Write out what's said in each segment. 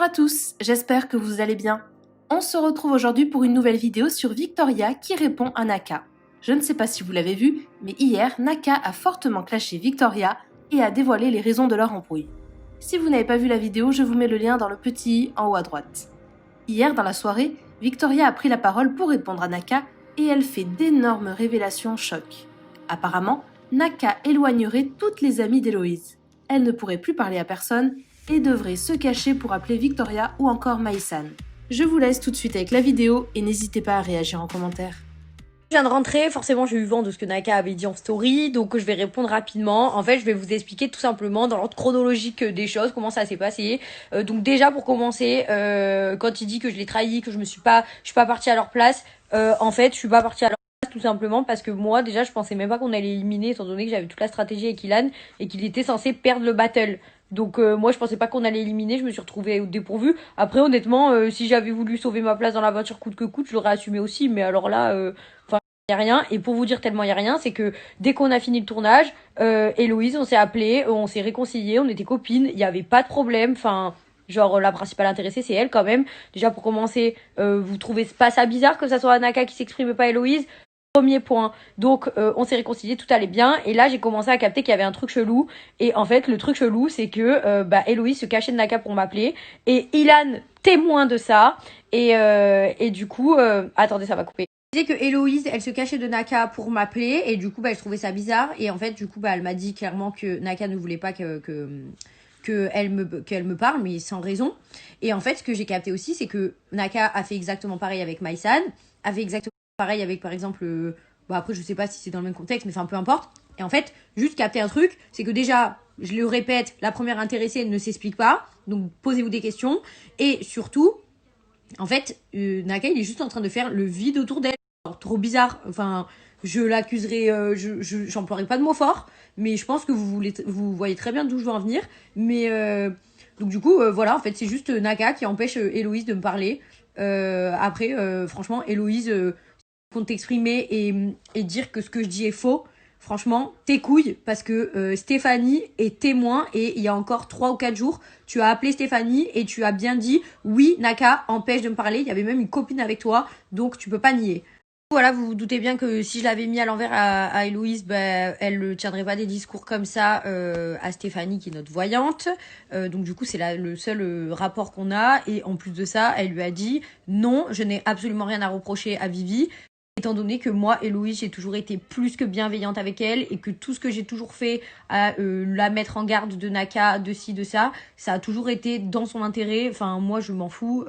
Bonjour à tous, j'espère que vous allez bien. On se retrouve aujourd'hui pour une nouvelle vidéo sur Victoria qui répond à Naka. Je ne sais pas si vous l'avez vu, mais hier, Naka a fortement clashé Victoria et a dévoilé les raisons de leur embrouille. Si vous n'avez pas vu la vidéo, je vous mets le lien dans le petit i en haut à droite. Hier, dans la soirée, Victoria a pris la parole pour répondre à Naka et elle fait d'énormes révélations choc. Apparemment, Naka éloignerait toutes les amies d'Héloïse. Elle ne pourrait plus parler à personne et devrait se cacher pour appeler Victoria ou encore Maïsan. Je vous laisse tout de suite avec la vidéo et n'hésitez pas à réagir en commentaire. Je viens de rentrer, forcément j'ai eu vent de ce que Naka avait dit en story, donc je vais répondre rapidement. En fait, je vais vous expliquer tout simplement dans l'ordre chronologique des choses comment ça s'est passé. Donc déjà pour commencer, quand il dit que je l'ai trahi, que je suis pas partie à leur place, en fait je suis pas partie à leur place tout simplement parce que moi déjà je pensais même pas qu'on allait éliminer étant donné que j'avais toute la stratégie avec Ilan et qu'il était censé perdre le battle. Donc moi je pensais pas qu'on allait éliminer, je me suis retrouvée au dépourvu. Après honnêtement, si j'avais voulu sauver ma place dans la voiture coûte que coûte, je l'aurais assumé aussi, mais alors là y a rien. Et pour vous dire tellement y a rien, c'est que dès qu'on a fini le tournage, Héloïse, on s'est appelé, on s'est réconciliés, on était copines, il y avait pas de problème. Enfin, genre la principale intéressée, c'est elle quand même. Déjà pour commencer, vous trouvez pas ça bizarre que ça soit Anaka qui s'exprime pas Héloïse? Premier point. Donc on s'est réconciliés, tout allait bien. Et là j'ai commencé à capter qu'il y avait un truc chelou. Et en fait le truc chelou c'est que Héloïse se cachait de Naka pour m'appeler. Et Ilan témoin de ça. Et du coup, attendez, ça va couper. Je disais que Héloïse, elle se cachait de Naka pour m'appeler et du coup, je trouvais ça bizarre. Et en fait, du coup, elle m'a dit clairement que Naka ne voulait pas qu'elle me parle, mais sans raison. Et en fait, ce que j'ai capté aussi, c'est que Naka a fait exactement pareil avec Maïsan, a fait exactement pareil avec, par exemple, après, je sais pas si c'est dans le même contexte, mais enfin, peu importe. Et en fait, juste capter un truc, c'est que déjà, je le répète, la première intéressée ne s'explique pas. Donc, posez-vous des questions. Et surtout, en fait, Naka, il est juste en train de faire le vide autour d'elle. Alors, trop bizarre. Enfin, je l'accuserai, j'emploierai pas de mots forts, mais je pense que vous voyez très bien d'où je veux en venir. Mais donc du coup, voilà, en fait, c'est juste Naka qui empêche Héloïse de me parler. Après, franchement, Héloïse, compte t'exprimer et dire que ce que je dis est faux. Franchement, tes couilles, parce que Stéphanie est témoin et il y a encore 3 ou 4 jours, tu as appelé Stéphanie et tu as bien dit oui, Naka empêche de me parler. Il y avait même une copine avec toi, donc tu peux pas nier. Voilà, vous vous doutez bien que si je l'avais mis à l'envers à Héloïse, elle ne tiendrait pas des discours comme ça à Stéphanie qui est notre voyante. Donc du coup, c'est le seul rapport qu'on a. Et en plus de ça, elle lui a dit non, je n'ai absolument rien à reprocher à Vivi. Étant donné que moi, Héloïse, j'ai toujours été plus que bienveillante avec elle et que tout ce que j'ai toujours fait à la mettre en garde de Naka, de ci, de ça, ça a toujours été dans son intérêt. Enfin, moi, je m'en fous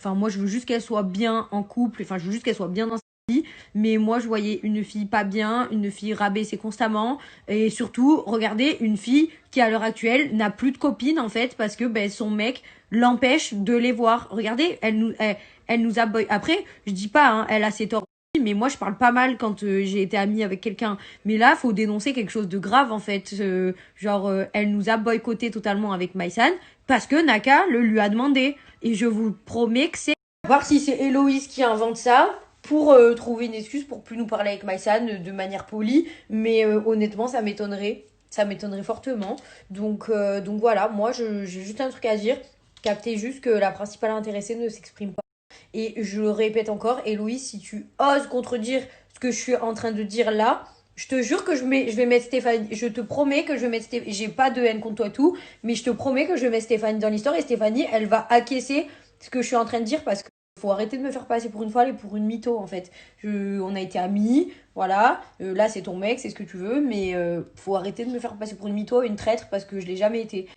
moi, je veux juste qu'elle soit bien en couple. Enfin, je veux juste qu'elle soit bien dans sa vie. Mais moi, je voyais une fille pas bien, une fille rabaissée constamment. Et surtout, regardez, une fille qui, à l'heure actuelle, n'a plus de copine, en fait, parce que son mec l'empêche de les voir. Regardez, elle nous a boy. Après, je dis pas, hein, elle a ses torts. Mais moi, je parle pas mal quand j'ai été amie avec quelqu'un. Mais là, faut dénoncer quelque chose de grave, en fait. Elle nous a boycotté totalement avec Maïsan parce que Naka le lui a demandé. Et je vous promets que c'est... À voir si c'est Héloïse qui invente ça pour trouver une excuse pour plus nous parler avec Maïsan de manière polie. Mais honnêtement, ça m'étonnerait. Ça m'étonnerait fortement. Donc voilà, moi, j'ai juste un truc à dire. Captez juste que la principale intéressée ne s'exprime pas. Et je le répète encore, Héloïse, si tu oses contredire ce que je suis en train de dire là, je te jure que je vais mettre Stéphanie. Je te promets que je vais mettre Stéphanie. J'ai pas de haine contre toi tout, mais je te promets que je vais mettre Stéphanie dans l'histoire et Stéphanie, elle va acquiescer ce que je suis en train de dire parce que faut arrêter de me faire passer pour une folle et pour une mytho en fait. On a été amis, voilà. Là c'est ton mec, c'est ce que tu veux, mais faut arrêter de me faire passer pour une mytho, une traître parce que je l'ai jamais été.